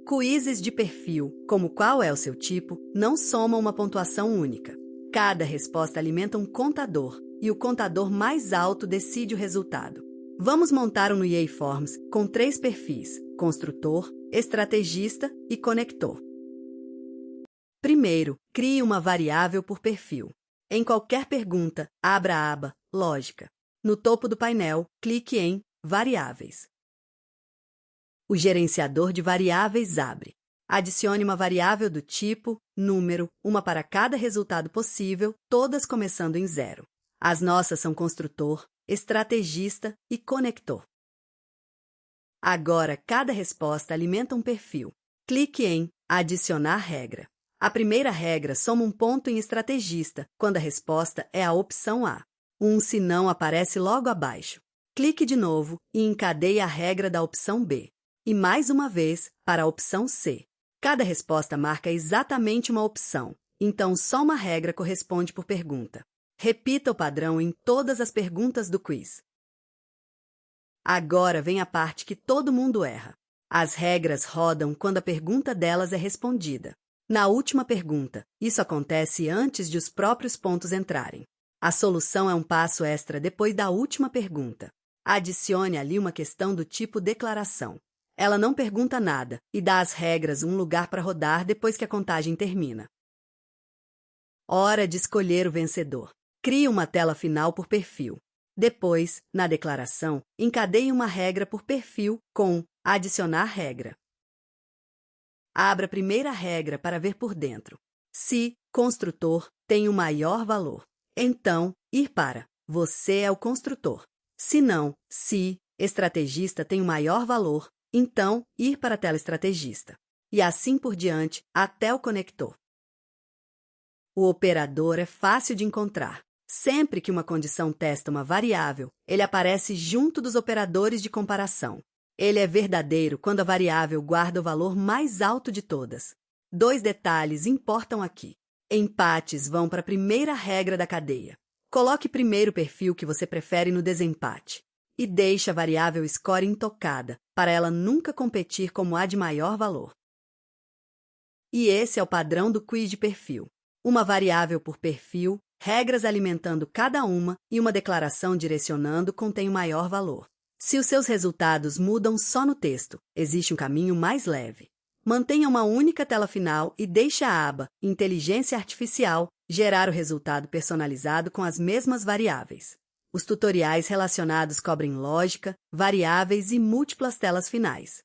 Quizzes de perfil, como qual é o seu tipo, não somam uma pontuação única. Cada resposta alimenta um contador, e o contador mais alto decide o resultado. Vamos montar um EA Forms com 3 perfis: construtor, estrategista e conector. Primeiro, crie uma variável por perfil. Em qualquer pergunta, abra a aba Lógica. No topo do painel, clique em Variáveis. O gerenciador de variáveis abre. Adicione uma variável do tipo, número, uma para cada resultado possível, todas começando em 0. As nossas são construtor, estrategista e conector. Agora, cada resposta alimenta um perfil. Clique em Adicionar regra. A primeira regra soma um ponto em estrategista, quando a resposta é a opção A. Um senão aparece logo abaixo. Clique de novo e encadeie a regra da opção B. E mais uma vez para a opção C. Cada resposta marca exatamente uma opção, então só uma regra corresponde por pergunta. Repita o padrão em todas as perguntas do quiz. Agora vem a parte que todo mundo erra. As regras rodam quando a pergunta delas é respondida. Na última pergunta, isso acontece antes de os próprios pontos entrarem. A solução é um passo extra depois da última pergunta. Adicione ali uma questão do tipo declaração. Ela não pergunta nada e dá às regras um lugar para rodar depois que a contagem termina. Hora de escolher o vencedor. Crie uma tela final por perfil. Depois, na declaração, encadeie uma regra por perfil com Adicionar regra. Abra a primeira regra para ver por dentro. Se construtor tem o maior valor, então ir para Você é o construtor. Se não, se estrategista tem o maior valor, então ir para a tela estrategista. E assim por diante, até o conector. O operador é fácil de encontrar. Sempre que uma condição testa uma variável, ele aparece junto dos operadores de comparação. Ele é verdadeiro quando a variável guarda o valor mais alto de todas. 2 detalhes importam aqui. Empates vão para a primeira regra da cadeia. Coloque primeiro o perfil que você prefere no desempate. E deixe a variável score intocada, para ela nunca competir como a de maior valor. E esse é o padrão do quiz de perfil. Uma variável por perfil, regras alimentando cada uma e uma declaração direcionando contém o maior valor. Se os seus resultados mudam só no texto, existe um caminho mais leve. Mantenha uma única tela final e deixe a aba Inteligência Artificial gerar o resultado personalizado com as mesmas variáveis. Os tutoriais relacionados cobrem lógica, variáveis e múltiplas telas finais.